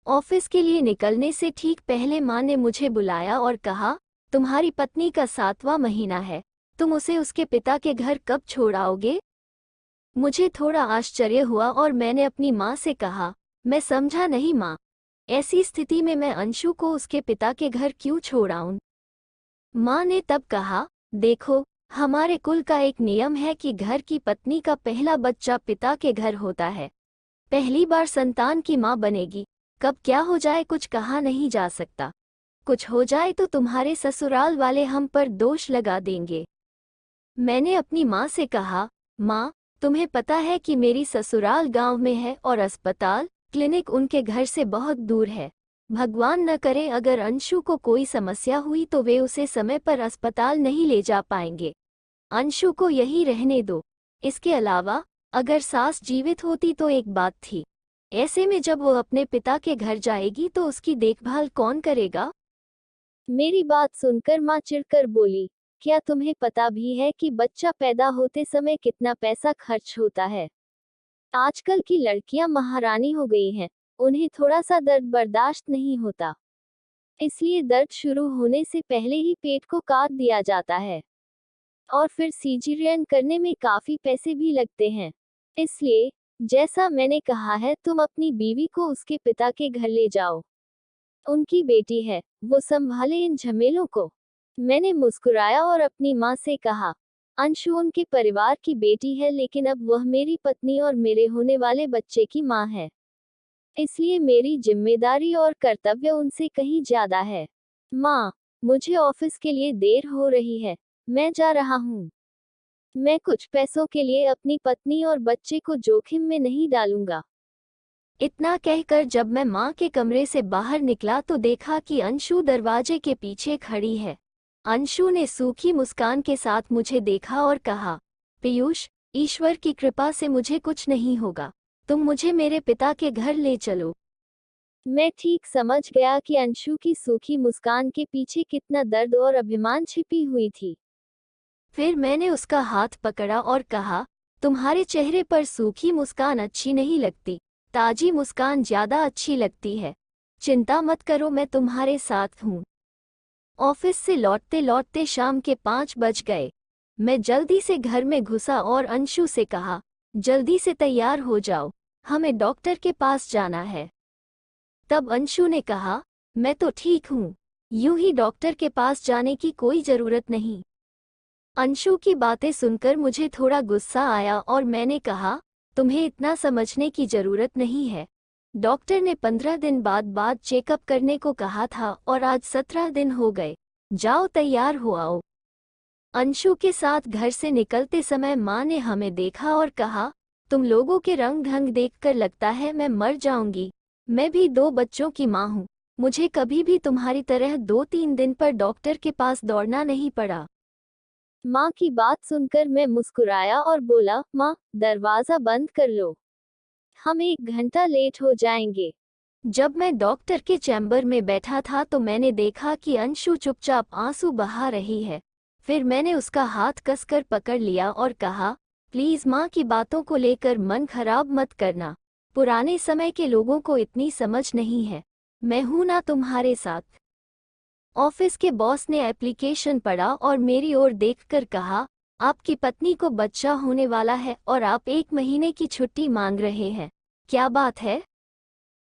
Office के लिए निकलने से ठीक पहले माँ ने मुझे बुलाया और कहा, तुम्हारी पत्नी का 7वां महीना है, तुम उसे उसके पिता के घर कब छोड़ आओगे? मुझे थोड़ा आश्चर्य हुआ और मैंने अपनी माँ से कहा, मैं समझा नहीं माँ, ऐसी स्थिति में मैं अंशु को उसके पिता के घर क्यों छोड़ आऊं? माँ ने तब कहा, देखो, हमारे कुल का एक नियम है कि घर की पत्नी का पहला बच्चा पिता के घर होता है। पहली बार संतान की माँ बनेगी, कब क्या हो जाए कुछ कहा नहीं जा सकता। कुछ हो जाए तो तुम्हारे ससुराल वाले हम पर दोष लगा देंगे। मैंने अपनी माँ से कहा, माँ, तुम्हें पता है कि मेरी ससुराल गांव में है और अस्पताल, क्लिनिक उनके घर से बहुत दूर है। भगवान न करे अगर अंशु को कोई समस्या हुई तो वे उसे समय पर अस्पताल नहीं ले जा पाएंगे। अंशु को यहीं रहने दो। इसके अलावा अगर सास जीवित होती तो एक बात थी, ऐसे में जब वो अपने पिता के घर जाएगी तो उसकी देखभाल कौन करेगा? मेरी बात सुनकर माँ चिढ़कर बोली, क्या तुम्हें पता भी है कि बच्चा पैदा होते समय कितना पैसा खर्च होता है? आजकल की लड़कियां महारानी हो गई हैं, उन्हें थोड़ा सा दर्द बर्दाश्त नहीं होता, इसलिए दर्द शुरू होने से पहले ही पेट को काट दिया जाता है और फिर सीजरियन करने में काफी पैसे भी लगते हैं। इसलिए, जैसा मैंने कहा है, तुम अपनी बीवी को उसके पिता के घर ले जाओ। उनकी बेटी है, वो संभाले इन झमेलों को। मैंने मुस्कुराया और अपनी माँ से कहा, अंशु उनके परिवार की बेटी है, लेकिन अब वह मेरी पत्नी और मेरे होने वाले बच्चे की माँ है। इसलिए मेरी जिम्मेदारी और कर्तव्य उनसे कहीं ज्यादा है। माँ, मुझे ऑफिस के लिए देर हो रही है, मैं जा रहा हूँ। मैं कुछ पैसों के लिए अपनी पत्नी और बच्चे को जोखिम में नहीं डालूंगा। इतना कहकर जब मैं माँ के कमरे से बाहर निकला तो देखा कि अंशु दरवाजे के पीछे खड़ी है। अंशु ने सूखी मुस्कान के साथ मुझे देखा और कहा, पीयूष, ईश्वर की कृपा से मुझे कुछ नहीं होगा, तुम मुझे मेरे पिता के घर ले चलो। मैं ठीक समझ गया कि अंशु की सूखी मुस्कान के पीछे कितना दर्द और अभिमान छिपी हुई थी। फिर मैंने उसका हाथ पकड़ा और कहा, तुम्हारे चेहरे पर सूखी मुस्कान अच्छी नहीं लगती, ताजी मुस्कान ज्यादा अच्छी लगती है। चिंता मत करो, मैं तुम्हारे साथ हूँ। ऑफिस से लौटते लौटते शाम के 5 बज गए। मैं जल्दी से घर में घुसा और अंशु से कहा, जल्दी से तैयार हो जाओ, हमें डॉक्टर के पास जाना है। तब अंशु ने कहा, मैं तो ठीक हूँ, यूं ही डॉक्टर के पास जाने की कोई जरूरत नहीं। अंशु की बातें सुनकर मुझे थोड़ा गुस्सा आया और मैंने कहा, तुम्हें इतना समझने की जरूरत नहीं है। डॉक्टर ने 15 दिन बाद चेकअप करने को कहा था और आज 17 दिन हो गए। जाओ तैयार हो आओ। अंशु के साथ घर से निकलते समय माँ ने हमें देखा और कहा, तुम लोगों के रंग ढंग देखकर लगता है मैं मर जाऊंगी। मैं भी 2 बच्चों की माँ हूँ, मुझे कभी भी तुम्हारी तरह 2-3 दिन पर डॉक्टर के पास दौड़ना नहीं पड़ा। माँ की बात सुनकर मैं मुस्कुराया और बोला, माँ, दरवाजा बंद कर लो, हम 1 घंटा लेट हो जाएंगे। जब मैं डॉक्टर के चैम्बर में बैठा था तो मैंने देखा कि अंशु चुपचाप आंसू बहा रही है। फिर मैंने उसका हाथ कसकर पकड़ लिया और कहा, प्लीज माँ की बातों को लेकर मन खराब मत करना, पुराने समय के लोगों को इतनी समझ नहीं है, मैं हूं ना तुम्हारे साथ। ऑफिस के बॉस ने एप्लीकेशन पढ़ा और मेरी ओर देखकर कहा, आपकी पत्नी को बच्चा होने वाला है और आप 1 महीने की छुट्टी मांग रहे हैं, क्या बात है?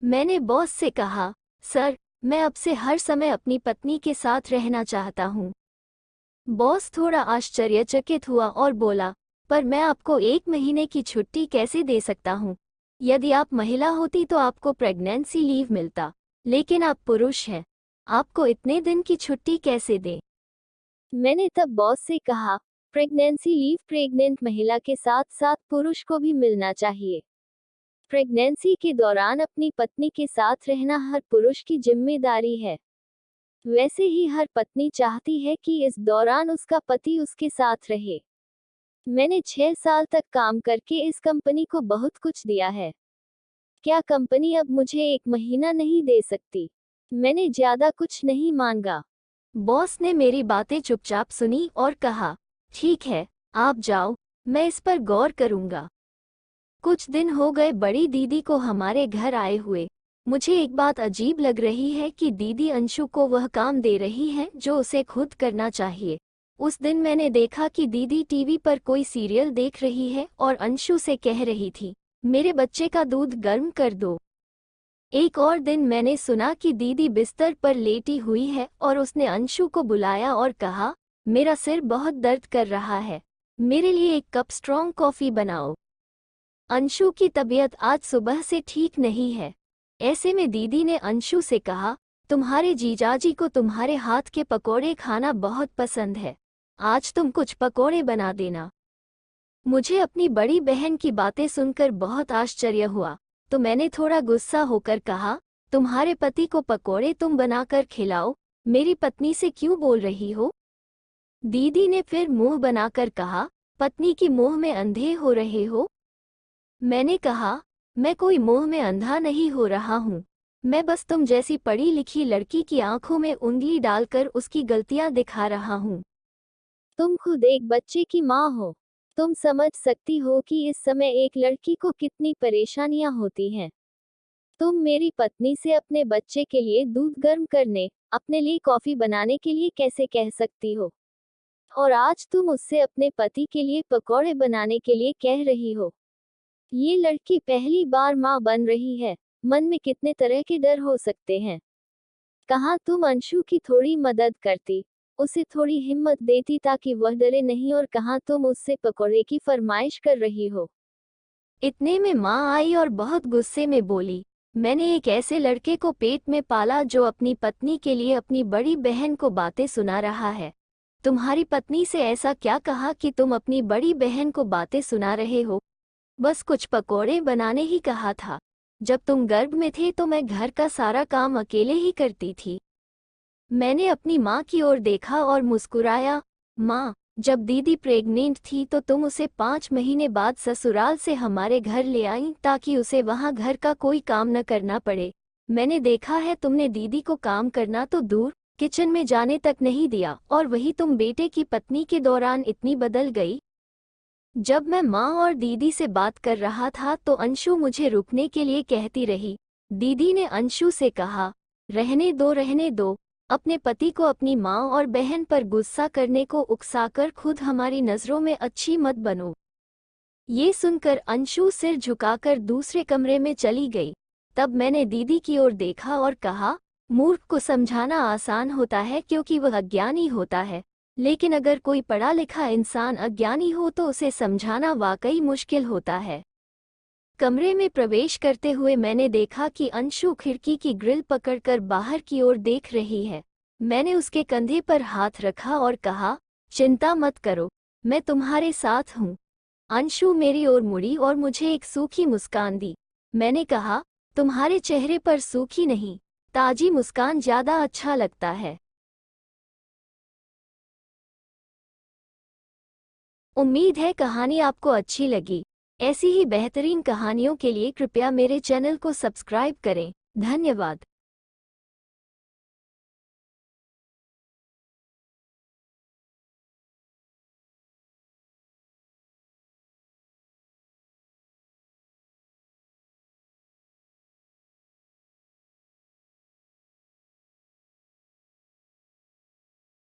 मैंने बॉस से कहा, सर, मैं अब से हर समय अपनी पत्नी के साथ रहना चाहता हूँ। बॉस थोड़ा आश्चर्यचकित हुआ और बोला, पर मैं आपको 1 महीने की छुट्टी कैसे दे सकता हूँ? यदि आप महिला होती तो आपको प्रेगनेंसी लीव मिलता, लेकिन आप पुरुष हैं, आपको इतने दिन की छुट्टी कैसे दें? मैंने तब बॉस से कहा, प्रेगनेंसी लीव प्रेग्नेंट महिला के साथ साथ पुरुष को भी मिलना चाहिए। प्रेगनेंसी के दौरान अपनी पत्नी के साथ रहना हर पुरुष की जिम्मेदारी है। वैसे ही हर पत्नी चाहती है कि इस दौरान उसका पति उसके साथ रहे। मैंने 6 साल तक काम करके इस कंपनी को बहुत कुछ दिया है। क्या कंपनी अब मुझे 1 महीना नहीं दे सकती? मैंने ज्यादा कुछ नहीं मांगा। बॉस ने मेरी बातें चुपचाप सुनी और कहा, ठीक है, आप जाओ, मैं इस पर गौर करूंगा। कुछ दिन हो गए बड़ी दीदी को हमारे घर आए हुए। मुझे एक बात अजीब लग रही है कि दीदी अंशु को वह काम दे रही है जो उसे खुद करना चाहिए। उस दिन मैंने देखा कि दीदी टीवी पर कोई सीरियल देख रही है और अंशु से कह रही थी, मेरे बच्चे का दूध गर्म कर दो। एक और दिन मैंने सुना कि दीदी बिस्तर पर लेटी हुई है और उसने अंशु को बुलाया और कहा, मेरा सिर बहुत दर्द कर रहा है, मेरे लिए एक कप स्ट्रॉन्ग कॉफ़ी बनाओ। अंशु की तबीयत आज सुबह से ठीक नहीं है। ऐसे में दीदी ने अंशु से कहा, तुम्हारे जीजाजी को तुम्हारे हाथ के पकोड़े खाना बहुत पसंद है, आज तुम कुछ पकोड़े बना देना। मुझे अपनी बड़ी बहन की बातें सुनकर बहुत आश्चर्य हुआ, तो मैंने थोड़ा गुस्सा होकर कहा, तुम्हारे पति को पकोड़े तुम बनाकर खिलाओ, मेरी पत्नी से क्यों बोल रही हो? दीदी ने फिर मुंह बनाकर कहा, पत्नी की मोह में अंधे हो रहे हो? मैंने कहा, मैं कोई मोह में अंधा नहीं हो रहा हूँ, मैं बस तुम जैसी पढ़ी लिखी लड़की की आंखों में उंगली डालकर उसकी गलतियां दिखा रहा हूँ। तुम खुद एक बच्चे की माँ हो, तुम समझ सकती हो कि इस समय एक लड़की को कितनी परेशानियां होती हैं। तुम मेरी पत्नी से अपने बच्चे के लिए दूध गर्म करने, अपने लिए कॉफी बनाने के लिए कैसे कह सकती हो? और आज तुम उससे अपने पति के लिए पकौड़े बनाने के लिए कह रही हो। ये लड़की पहली बार माँ बन रही है, मन में कितने तरह के डर हो सकते हैं। कहाँ तुम अंशु की थोड़ी मदद करती, उसे थोड़ी हिम्मत देती ताकि वह डरे नहीं, और कहाँ तुम उससे पकौड़े की फरमाइश कर रही हो। इतने में माँ आई और बहुत गुस्से में बोली, मैंने एक ऐसे लड़के को पेट में पाला जो अपनी पत्नी के लिए अपनी बड़ी बहन को बातें सुना रहा है। तुम्हारी पत्नी से ऐसा क्या कहा कि तुम अपनी बड़ी बहन को बातें सुना रहे हो? बस कुछ पकोड़े बनाने ही कहा था। जब तुम गर्भ में थे तो मैं घर का सारा काम अकेले ही करती थी। मैंने अपनी माँ की ओर देखा और मुस्कुराया। माँ, जब दीदी प्रेग्नेंट थी तो तुम उसे 5 महीने बाद ससुराल से हमारे घर ले आई ताकि उसे वहाँ घर का कोई काम न करना पड़े। मैंने देखा है तुमने दीदी को काम करना तो दूर, किचन में जाने तक नहीं दिया, और वही तुम बेटे की पत्नी के दौरान इतनी बदल गई। जब मैं माँ और दीदी से बात कर रहा था तो अंशु मुझे रुकने के लिए कहती रही। दीदी ने अंशु से कहा, रहने दो, अपने पति को अपनी माँ और बहन पर गुस्सा करने को उकसाकर खुद हमारी नज़रों में अच्छी मत बनो। ये सुनकर अंशु सिर झुकाकर दूसरे कमरे में चली गई। तब मैंने दीदी की ओर देखा और कहा, मूर्ख को समझाना आसान होता है क्योंकि वह अज्ञानी होता है, लेकिन अगर कोई पढ़ा लिखा इंसान अज्ञानी हो तो उसे समझाना वाकई मुश्किल होता है। कमरे में प्रवेश करते हुए मैंने देखा कि अंशु खिड़की की ग्रिल पकड़कर बाहर की ओर देख रही है। मैंने उसके कंधे पर हाथ रखा और कहा, चिंता मत करो, मैं तुम्हारे साथ हूँ। अंशु मेरी ओर मुड़ी और मुझे एक सूखी मुस्कान दी। मैंने कहा, तुम्हारे चेहरे पर सूखी नहीं, ताजी मुस्कान ज्यादा अच्छा लगता है। उम्मीद है कहानी आपको अच्छी लगी। ऐसी ही बेहतरीन कहानियों के लिए कृपया मेरे चैनल को सब्सक्राइब करें। धन्यवाद।